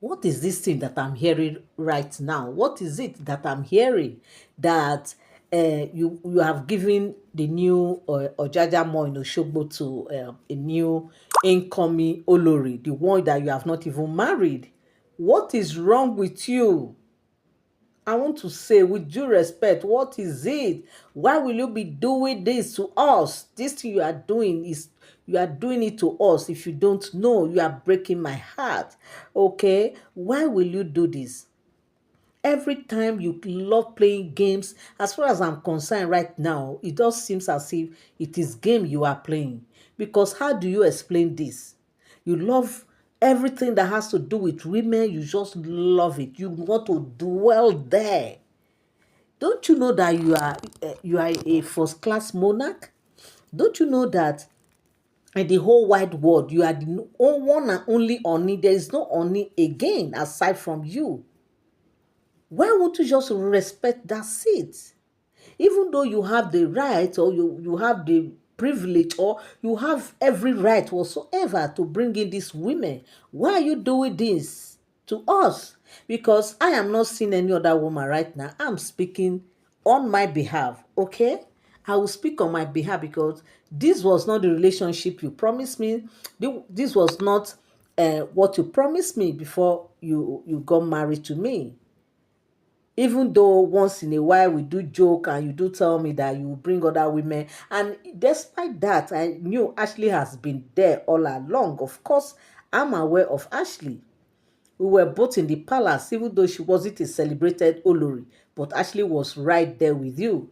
what is this thing that I'm hearing right now? What is it that I'm hearing that you have given the new Ojaja Mo in Oshogbo to a new incoming Olori, the one that you have not even married? What is wrong with you? I want to say, with due respect, what is it? Why will you be doing this to us? This thing you are doing is you are doing it to us. If you don't know, you are breaking my heart. Okay? Why will you do this? Every time you love playing games, as far as I'm concerned right now, it just seems as if it is game you are playing. Because how do you explain this? You love everything that has to do with women, you just love it. You want to dwell there. Don't you know that you are a first class monarch? Don't you know that in the whole wide world you are the one and only Oni? There is no Oni again aside from you. Why won't you just respect that seat? Even though you have the right, or you have the privilege, or you have every right whatsoever to bring in these women, why are you doing this to us? Because I am not seeing any other woman right now. I'm speaking on my behalf, okay? I will speak on my behalf because this was not the relationship you promised me. This was not what you promised me before you got married to me. Even though once in a while we do joke and you do tell me that you will bring other women, and despite that, I knew Ashley has been there all along. Of course, I'm aware of Ashley. We were both in the palace, even though she wasn't a celebrated Olori, but Ashley was right there with you.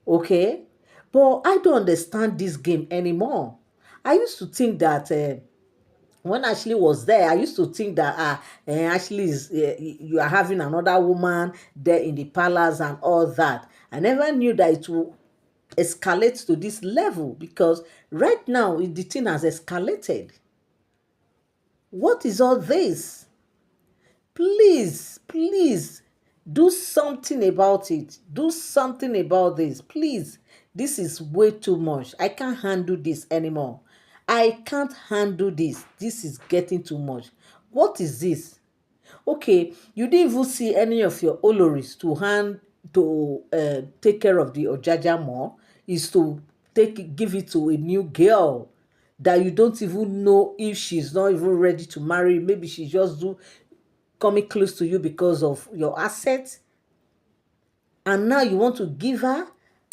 Okay? But I don't understand this game anymore. I used to think that when Ashley was there, I used to think that Ashley is you are having another woman there in the palace and all that. I never knew that it will escalate to this level, because right now the thing has escalated. What is all this? Please, please do something about it. Do something about this, please. This is way too much. I can't handle this anymore. I can't handle this. This is getting too much. What is this? Okay, you didn't even see any of your oloris to take care of the ojaja more. Is to give it to a new girl that you don't even know if she's not even ready to marry. Maybe she just do coming close to you because of your assets, and now you want to give her.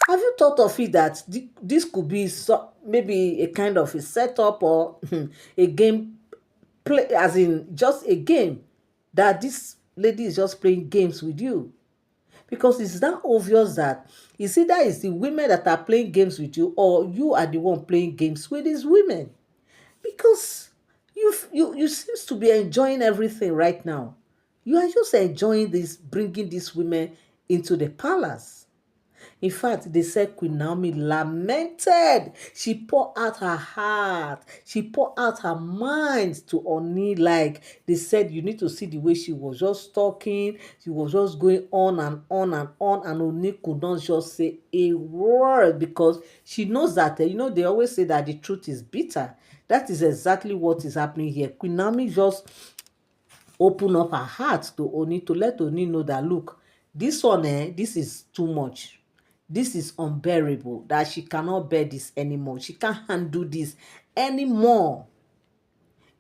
Have you thought of it that this could be maybe a kind of a setup, or a game play, as in just a game, that this lady is just playing games with you? Because it's that obvious that it's either it's the women that are playing games with you, or you are the one playing games with these women. Because you seems to be enjoying everything right now. You are just enjoying this, bringing these women into the palace. In fact, they said Queen Naomi lamented. She poured out her heart. She poured out her mind to Oni. Like they said, you need to see the way she was just talking. She was just going on and on and on. And Oni could not just say a word, because she knows that, they always say that the truth is bitter. That is exactly what is happening here. Queen Naomi just open up her heart to Oni, to let Oni know that, look, this one, this is too much. This is unbearable, that she cannot bear this anymore. She can't handle this anymore.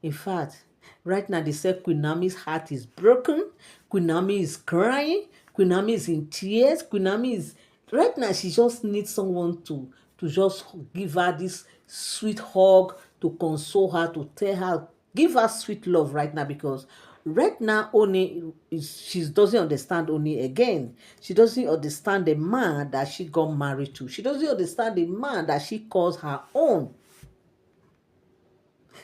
In fact, right now they say Queen Naomi's heart is broken. Queen Naomi is crying. Queen Naomi is in tears. Queen Naomi is right now. She just needs someone to just give her this sweet hug, to console her, to tell her, give her sweet love right now, because right now Oni she doesn't understand Oni again. She doesn't understand the man that she got married to. She doesn't understand the man that she calls her own.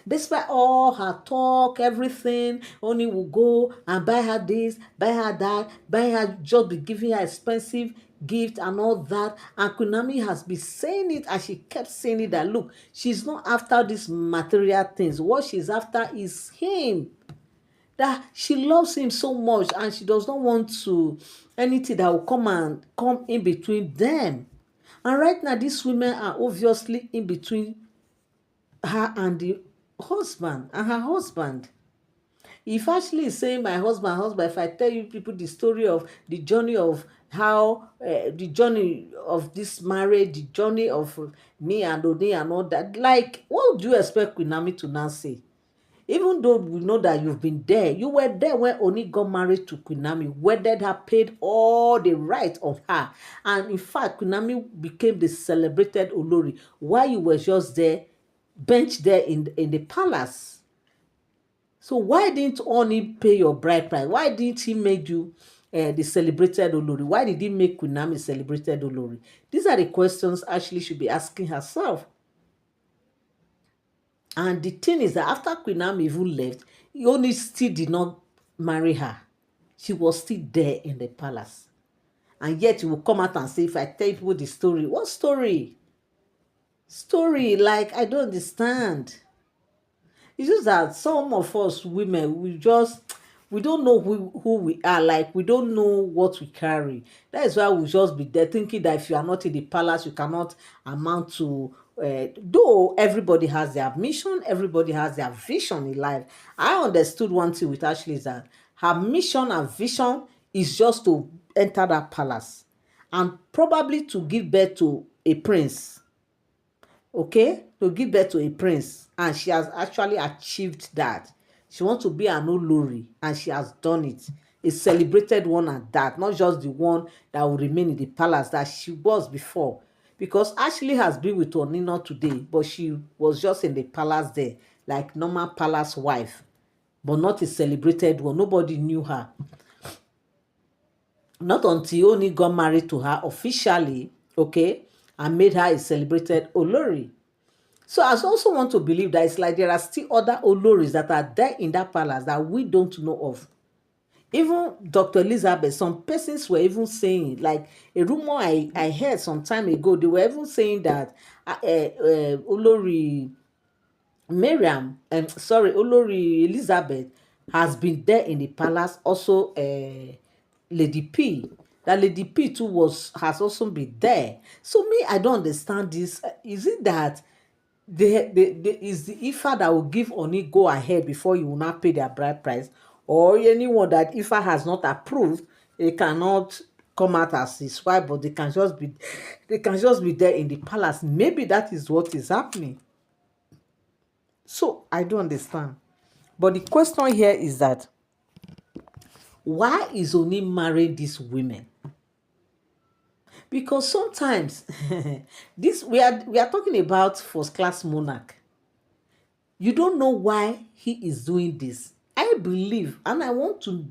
Despite all her talk, everything, Oni will go and buy her this, buy her that, buy her, just be giving her expensive gift and all that. And Kunami has been saying it, and she kept saying it, that look, she's not after these material things. What she's after is him. That she loves him so much, and she does not want to anything that will come in between them. And right now, these women are obviously in between her and the husband and her husband. If Ashley is saying my husband, if I tell you people the story of the journey of how the journey of this marriage, the journey of me and Ooni and all that, like, what do you expect Queen Naomi to now say? Even though we know that you've been there, you were there when Ooni got married to Queen Naomi, wedded her, paid all the right of her. And in fact, Queen Naomi became the celebrated Olori while you were just there, benched there in the palace. So why didn't Ooni pay your bride price? Why didn't he make you the celebrated Olori? Why did he make Queen Naomi celebrated Olori? These are the questions Ashley should be asking herself. And the thing is that after Queen Naomi even left, Ooni still did not marry her. She was still there in the palace. And yet you will come out and say, if I tell people the story, what story? Story, like, I don't understand. It's just that some of us women, we don't know who we are. Like, we don't know what we carry. That is why we just be there thinking that if you are not in the palace, you cannot amount to. Though everybody has their mission, everybody has their vision in life. I understood one thing with Ashley, is that her mission and vision is just to enter that palace and probably to give birth to a prince. Okay, to give birth to a prince, and she has actually achieved that. She wants to be an Olori, and she has done it, a celebrated one at that, not just the one that will remain in the palace that she was before. Because Ashley has been with Onino today, but she was just in the palace there, like normal palace wife, but not a celebrated one. Nobody knew her, not until Ooni got married to her officially, okay, and made her a celebrated Olori. So I also want to believe that it's like there are still other Oloris that are there in that palace that we don't know of. Even Dr. Elizabeth, some persons were even saying, like a rumor I heard some time ago, they were even saying that Olori Miriam, sorry, Olori Elizabeth has been there in the palace. Also, Lady P, that Lady P too has also been there. So me, I don't understand this. Is it that is the Ifa that will give Oni go ahead before you will not pay their bride price, or anyone that Ifa has not approved, they cannot come out as his wife, but they can just be there in the palace. Maybe that is what is happening. So I don't understand. But the question here is that why is Oni marrying these women? Because sometimes this we are talking about first class monarch. You don't know why he is doing this. I believe, and I want to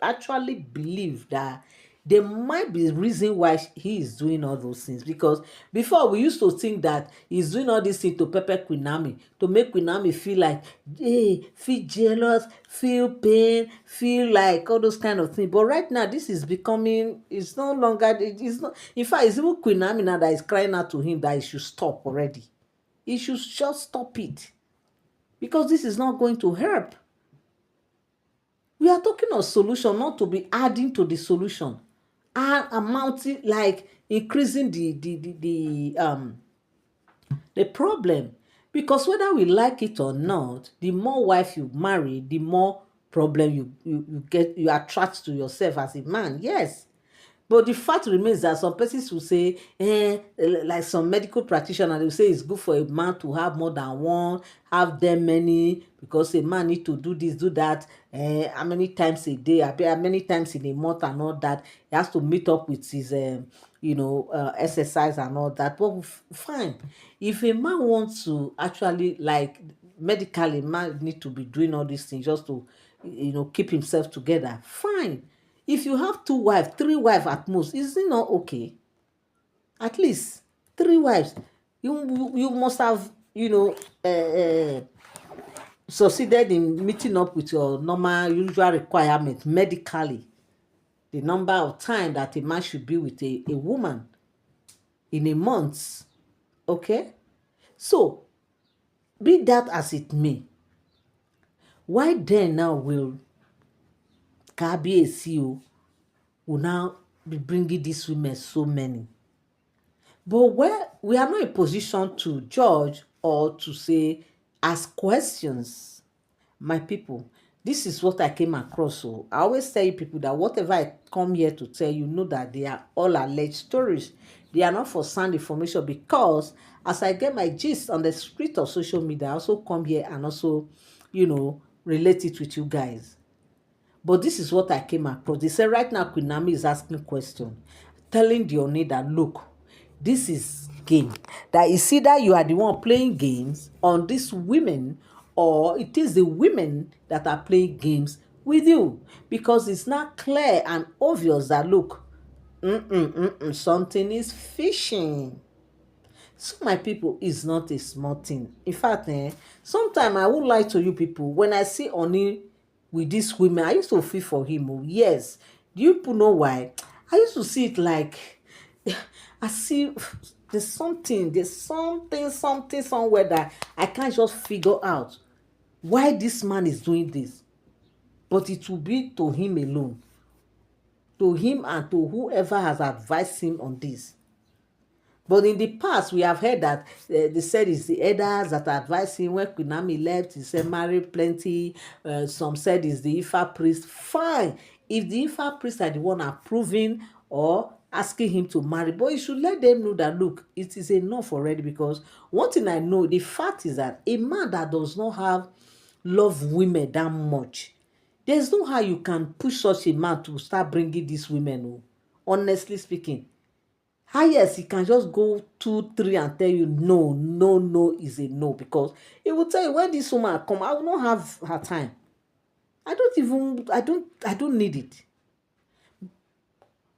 actually believe that there might be a reason why he is doing all those things. Because before we used to think that he's doing all these things to pepper Queen Naomi, to make Queen Naomi feel like, hey, feel jealous, feel pain, feel like all those kind of things. But right now, this is becoming, it's no longer, it's not, in fact, it's even Queen Naomi now that is crying out to him that he should stop already. He should just stop it, because this is not going to help. We are talking of solution, not to be adding to the solution and amounting, like increasing the problem. Because whether we like it or not, the more wife you marry, the more problem you attract to yourself as a man. Yes. But the fact remains that some persons will say, like some medical practitioners, they will say it's good for a man to have more than one, have them many, because a man need to do this, do that, how many times a day, how many times in a month and all that. He has to meet up with his, exercise and all that. But fine, if a man wants to actually, like, medically, man need to be doing all these things just to, keep himself together, fine. If you have 2 wives, 3 wives at most, is it not okay? At least 3 wives. You must have, succeeded in meeting up with your normal usual requirement medically. The number of time that a man should be with a woman in a month. Okay? So, be that as it may, why then now will Kabiyesi will now be bringing these women so many? But where we are not in a position to judge or to say, ask questions, my people. This is what I came across. So I always tell you people that whatever I come here to tell you, know that they are all alleged stories. They are not for sound information, because as I get my gist on the street of social media, I also come here and also, relate it with you guys. But this is what I came across. They say right now Queen Naomi is asking question, telling the Ooni that look, this is game. That is either you are the one playing games on these women, or it is the women that are playing games with you. Because it's not clear and obvious that look, something is fishing. So my people, is not a small thing. In fact, sometimes I won't lie to you people. When I see Ooni with these women, I used to feel for him. Oh, yes. Do you people know why? I used to see it like I see there's something somewhere that I can't just figure out why this man is doing this. But it will be to him alone, to him and to whoever has advised him on this. But in the past, we have heard that they said it's the elders that advised him. When Queen Naomi left, he said marry plenty. Some said it's the Ifa priest. Fine. If the Ifa priest are the one approving or asking him to marry, but you should let them know that, look, it is enough already. Because one thing I know, the fact is that a man that does not have love women that much, there's no how you can push such a man to start bringing these women. Oh, honestly speaking. Highest he can just go 2 3 and tell you no, no, no is a no, because he will tell you when this woman come, I will not have her time. I don't need it.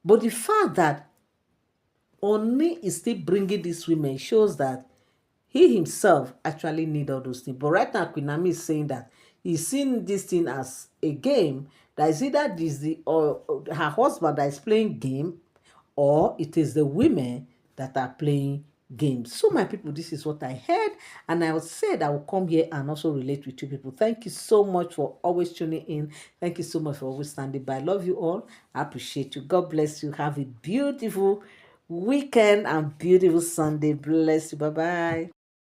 But the fact that Ooni is still bringing these women shows that he himself actually need all those things. But right now, Queen Naomi is saying that he's seeing this thing as a game. That is either this the or her husband that is playing game, or it is the women that are playing games. So my people, this is what I heard, and I said I will come here and also relate with you people. Thank you so much for always tuning in. Thank you so much for always standing by. I love you all. I appreciate you. God bless you. Have a beautiful weekend and beautiful Sunday. Bless you. Bye bye.